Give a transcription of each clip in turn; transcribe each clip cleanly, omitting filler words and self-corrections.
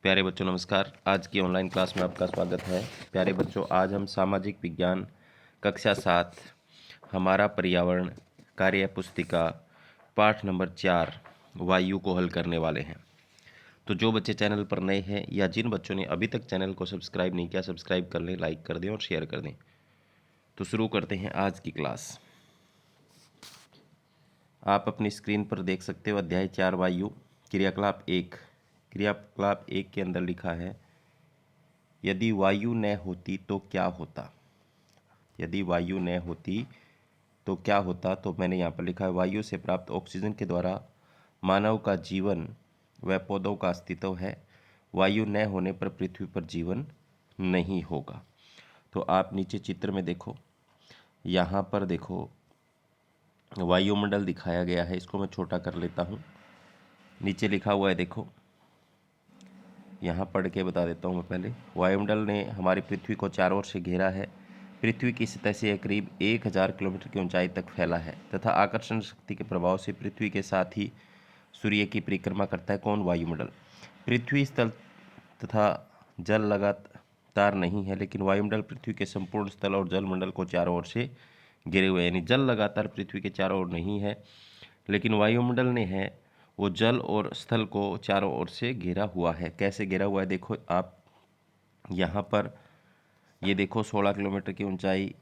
प्यारे बच्चों नमस्कार। आज की ऑनलाइन क्लास में आपका स्वागत है। प्यारे बच्चों, आज हम सामाजिक विज्ञान कक्षा 7 हमारा पर्यावरण कार्य पुस्तिका पाठ नंबर 4 वायु को हल करने वाले हैं। तो जो बच्चे चैनल पर नए हैं या जिन बच्चों ने अभी तक चैनल को सब्सक्राइब नहीं किया, सब्सक्राइब कर लें, लाइक कर दें और शेयर कर दें। तो शुरू करते हैं आज की क्लास। आप अपनी स्क्रीन पर देख सकते हो अध्याय 4 वायु क्रियाकलाप 1। क्रियाकलाप 1 के अंदर लिखा है, यदि वायु न होती तो क्या होता। यदि वायु न होती तो क्या होता। तो मैंने यहाँ पर लिखा है, वायु से प्राप्त ऑक्सीजन के द्वारा मानव का जीवन व पौधों का अस्तित्व है। वायु न होने पर पृथ्वी पर जीवन नहीं होगा। तो आप नीचे चित्र में देखो, यहाँ पर देखो वायुमंडल दिखाया गया है। इसको मैं छोटा कर लेता हूँ। नीचे लिखा हुआ है, देखो यहाँ पढ़ के बता देता हूँ मैं पहले। वायुमंडल ने हमारी पृथ्वी को चारों ओर से घेरा है। पृथ्वी की सतह से यह करीब 1000 किलोमीटर की ऊंचाई तक फैला है तथा आकर्षण शक्ति के प्रभाव से पृथ्वी के साथ ही सूर्य की परिक्रमा करता है। कौन? वायुमंडल। पृथ्वी स्थल तथा जल लगातार नहीं है, लेकिन वायुमंडल पृथ्वी के संपूर्ण स्थल और जलमंडल को चारों ओर से घिरे हुए। यानी जल लगातार पृथ्वी के चारों ओर नहीं है, लेकिन वायुमंडल ने है वो जल और स्थल को चारों ओर से घेरा हुआ है। कैसे घेरा हुआ है देखो आप यहाँ पर, ये देखो 16 किलोमीटर की ऊंचाई,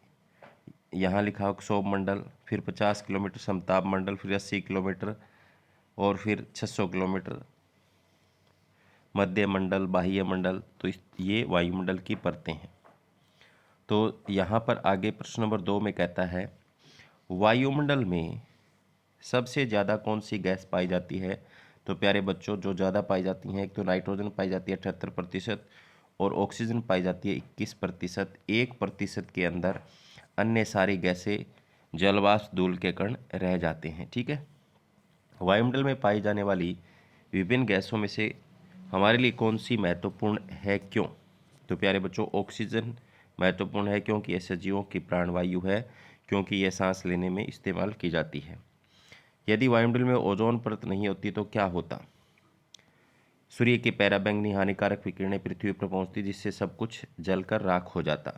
यहाँ लिखा हो क्षोभ मंडल, फिर 50 किलोमीटर समताप मंडल, फिर 80 किलोमीटर और फिर 600 किलोमीटर मध्य मंडल, बाह्य मंडल। तो ये वायुमंडल की परतें हैं। तो यहाँ पर आगे प्रश्न नंबर 2 में कहता है, वायुमंडल में सबसे ज़्यादा कौन सी गैस पाई जाती है। तो प्यारे बच्चों, जो ज़्यादा पाई जाती हैं, एक तो नाइट्रोजन पाई जाती है 78% और ऑक्सीजन पाई जाती है 21%। 1% के अंदर अन्य सारी गैसें जलवाष्प धूल के कण रह जाते हैं। ठीक है। वायुमंडल में पाई जाने वाली विभिन्न गैसों में से हमारे लिए कौन सी महत्वपूर्ण है, क्यों? तो प्यारे बच्चों, ऑक्सीजन महत्वपूर्ण है क्योंकि यह सजीवों की प्राणवायु है, क्योंकि यह सांस लेने में इस्तेमाल की जाती है। यदि वायुमंडल में ओजोन परत नहीं होती तो क्या होता। सूर्य की पराबैंगनी हानिकारक विकिरणें पृथ्वी पर पहुंचती, जिससे सब कुछ जलकर राख हो जाता।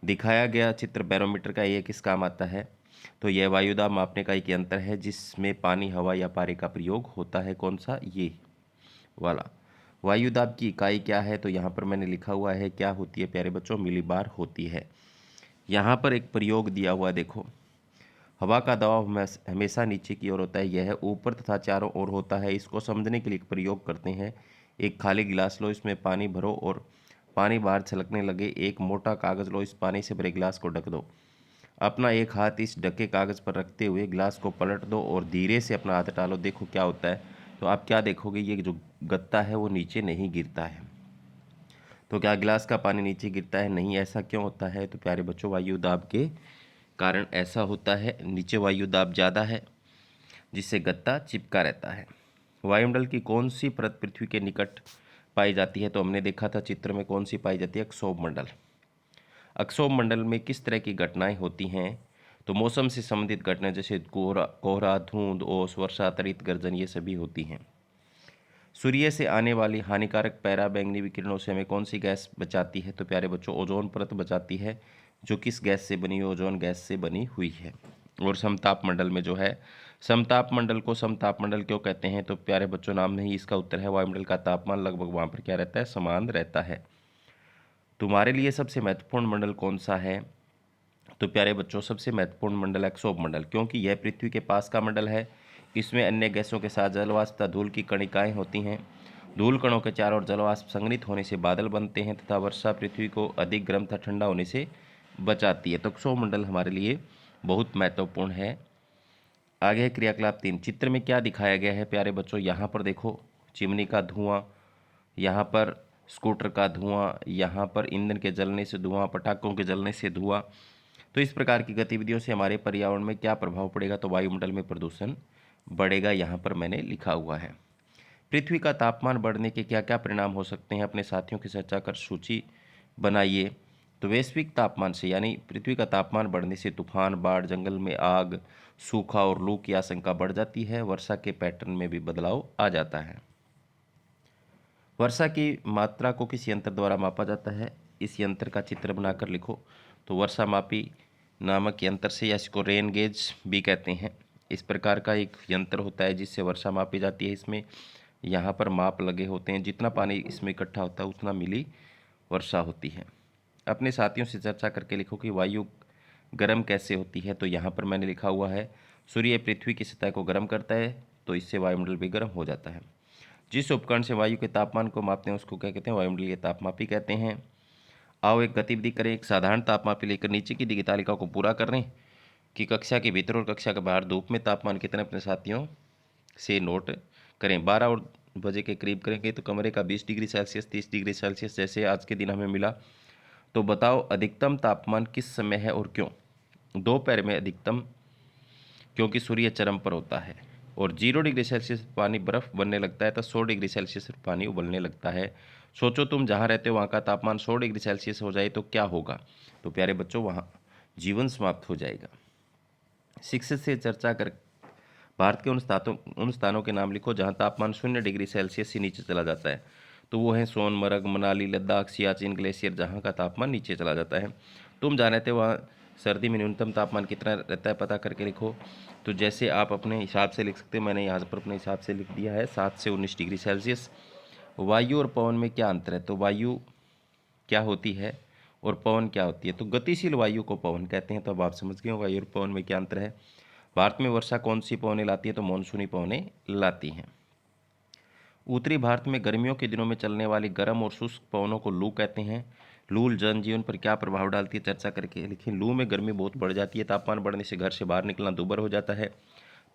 दिखाया गया चित्र बैरोमीटर का ये किस काम आता है। तो यह वायुदाब मापने का एक यंत्र है जिसमें पानी, हवा या पारे का प्रयोग होता है। कौन सा? ये वाला। वायुदाब की इकाई क्या है। तो यहाँ पर मैंने लिखा हुआ है, क्या होती है प्यारे बच्चों, मिलीबार होती है। यहाँ पर एक प्रयोग दिया हुआ, देखो हवा का दबाव हमेशा नीचे की ओर होता है, यह ऊपर तथा चारों ओर होता है। इसको समझने के लिए एक प्रयोग करते हैं। एक खाली गिलास लो, इसमें पानी भरो और पानी बाहर छलकने लगे। एक मोटा कागज़ लो, इस पानी से भरे गिलास को ढक दो। अपना एक हाथ इस ढके कागज़ पर रखते हुए गिलास को पलट दो और धीरे से अपना हाथ डालो। देखो क्या होता है। तो आप क्या देखोगे, ये जो गत्ता है वो नीचे नहीं गिरता है। तो क्या गिलास का पानी नीचे गिरता है? नहीं। ऐसा क्यों होता है? तो प्यारे बच्चों, वायु दाब के कारण ऐसा होता है। नीचे वायु दाब ज़्यादा है, जिससे गत्ता चिपका रहता है। वायुमंडल की कौन सी परत पृथ्वी के निकट पाई जाती है। तो हमने देखा था चित्र में, कौन सी पाई जाती है, अक्षोभ मंडल। अक्षोभ मंडल में किस तरह की घटनाएं होती हैं। तो मौसम से संबंधित घटनाएं जैसे कोहरा, धुंध, ओस, वर्षा, तड़ित गर्जन, ये सभी होती हैं। सूर्य से आने वाली हानिकारक पराबैंगनी विकिरणों से हमें कौन सी गैस बचाती है। तो प्यारे बच्चों, ओजोन परत बचाती है, जो किस गैस से बनी हुई, ओजोन गैस से बनी हुई है। और समताप मंडल में जो है, समताप मंडल को समताप मंडल क्यों कहते हैं। तो प्यारे बच्चों, नाम में ही इसका उत्तर है। वायुमंडल का तापमान लगभग वहाँ पर क्या रहता है, समान रहता है। तुम्हारे लिए सबसे महत्वपूर्ण मंडल कौन सा है। तो प्यारे बच्चों, सबसे महत्वपूर्ण मंडल है अक्षोभ मंडल, क्योंकि यह पृथ्वी के पास का मंडल है। इसमें अन्य गैसों के साथ जलवाष्प तथा धूल की कणिकाएं होती हैं। धूल कणों के चारों ओर जलवाष्प संघनित होने से बादल बनते हैं तथा वर्षा पृथ्वी को अधिक गर्म तथा ठंडा होने से बचाती है। तो अक्षोभ मंडल हमारे लिए बहुत महत्वपूर्ण है। आगे है क्रियाकलाप 3। चित्र में क्या दिखाया गया है प्यारे बच्चों। यहाँ पर देखो चिमनी का धुआं, यहाँ पर स्कूटर का धुआं, यहाँ पर ईंधन के जलने से धुआं, पटाखों के जलने से धुआं। तो इस प्रकार की गतिविधियों से हमारे पर्यावरण में क्या प्रभाव पड़ेगा। तो वायुमंडल में प्रदूषण बढ़ेगा, यहाँ पर मैंने लिखा हुआ है। पृथ्वी का तापमान बढ़ने के क्या क्या परिणाम हो सकते हैं, अपने साथियों की चर्चा कर सूची बनाइए। तो वैश्विक तापमान से, यानी पृथ्वी का तापमान बढ़ने से तूफान, बाढ़, जंगल में आग, सूखा और लू की आशंका बढ़ जाती है। वर्षा के पैटर्न में भी बदलाव आ जाता है। वर्षा की मात्रा को किस यंत्र द्वारा मापा जाता है? इस यंत्र का चित्र बनाकर लिखो। तो वर्षा मापी नामक यंत्र से, या इसको रेन गेज भी कहते हैं, इस प्रकार का एक यंत्र होता है जिससे वर्षा मापी जाती है। इसमें यहाँ पर माप लगे होते हैं, जितना पानी इसमें इकट्ठा होता है उतना मिली वर्षा होती है। अपने साथियों से चर्चा करके लिखो कि वायु गर्म कैसे होती है। तो यहाँ पर मैंने लिखा हुआ है, सूर्य पृथ्वी की सतह को गर्म करता है, तो इससे वायुमंडल भी गर्म हो जाता है। जिस उपकरण से वायु के तापमान को मापते हैं उसको क्या कहते हैं? वायुमंडलीय तापमापी कहते हैं। आओ एक गतिविधि करें। एक साधारण तापमापी लेकर नीचे की दी गई तालिका को पूरा करें कि कक्षा के भीतर और कक्षा के बाहर धूप में तापमान कितने अपने साथियों से नोट करें। 12 और बजे के करीब करेंगे तो कमरे का 20 डिग्री सेल्सियस, 30 डिग्री सेल्सियस जैसे आज के दिन हमें मिला। तो बताओ अधिकतम तापमान किस समय है और क्यों? दोपहर में अधिकतम, क्योंकि सूर्य चरम पर होता है। और 0 डिग्री सेल्सियस पानी बर्फ बनने लगता है तो 100 डिग्री सेल्सियस पानी उबलने लगता है। सोचो तुम जहाँ रहते हो वहाँ का तापमान 100 डिग्री सेल्सियस हो जाए तो क्या होगा? तो प्यारे बच्चों, वहाँ जीवन समाप्त हो जाएगा। शिक्षक से चर्चा कर भारत के उन स्थानों के नाम लिखो जहाँ तापमान 0 डिग्री सेल्सियस से नीचे चला जाता है। तो वो है सोनमर्ग, मनाली, लद्दाख, सियाचिन ग्लेशियर, जहाँ का तापमान नीचे चला जाता है। तुम जान रहे थे वहाँ सर्दी में न्यूनतम तापमान कितना रहता है, पता करके लिखो। तो जैसे आप अपने हिसाब से लिख सकते हैं, मैंने यहाँ पर अपने हिसाब से लिख दिया है 7 से 19 डिग्री सेल्सियस। वायु और पवन में क्या अंतर है? तो वायु क्या होती है और पवन क्या होती है? तो गतिशील वायु को पवन कहते हैं। तो अब आप समझ गए हो वायु और पवन में क्या अंतर है। भारत में वर्षा कौन सी पवनें लाती है? तो मानसूनी पवनें लाती हैं। उत्तरी भारत में गर्मियों के दिनों में चलने वाली गर्म और शुष्क पवनों को लू कहते हैं। लू जनजीवन पर क्या प्रभाव डालती है, चर्चा करके लिखिए। लू में गर्मी बहुत बढ़ जाती है, तापमान बढ़ने से घर से बाहर निकलना दूभर हो जाता है,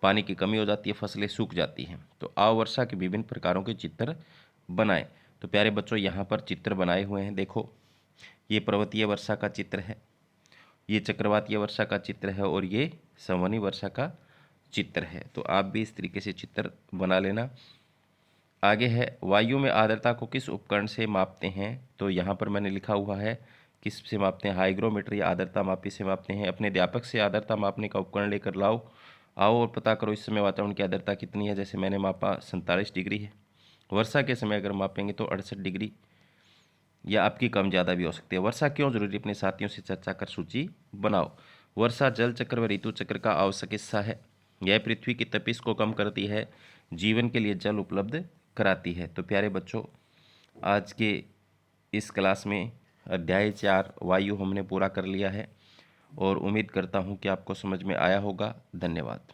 पानी की कमी हो जाती है, फसलें सूख जाती हैं। तो आओ वर्षा के विभिन्न प्रकारों के चित्र बनाएं। तो प्यारे बच्चों, यहाँ पर चित्र बनाए हुए हैं, देखो। ये पर्वतीय वर्षा का चित्र है, ये चक्रवातीय वर्षा का चित्र है और ये संवहनी वर्षा का चित्र है। तो आप भी इस तरीके से चित्र बना लेना। आगे है, वायु में आर्द्रता को किस उपकरण से मापते हैं? तो यहाँ पर मैंने लिखा हुआ है किस से मापते हैं, हाइग्रोमीटर या आर्द्रता मापी से मापते हैं। अपने अध्यापक से आर्द्रता मापने का उपकरण लेकर लाओ, आओ और पता करो इस समय वातावरण की आर्द्रता कितनी है। जैसे मैंने मापा 47 डिग्री है। वर्षा के समय अगर मापेंगे तो 68 डिग्री, या आपकी कम ज़्यादा भी हो सकती है। वर्षा क्यों जरूरी? अपने साथियों से चर्चा कर सूची बनाओ। वर्षा जल चक्र व ऋतु चक्र का आवश्यक हिस्सा है। यह पृथ्वी की तपिश को कम करती है, जीवन के लिए जल उपलब्ध कराती है। तो प्यारे बच्चों, आज के इस क्लास में अध्याय 4 वायु हमने पूरा कर लिया है और उम्मीद करता हूँ कि आपको समझ में आया होगा। धन्यवाद।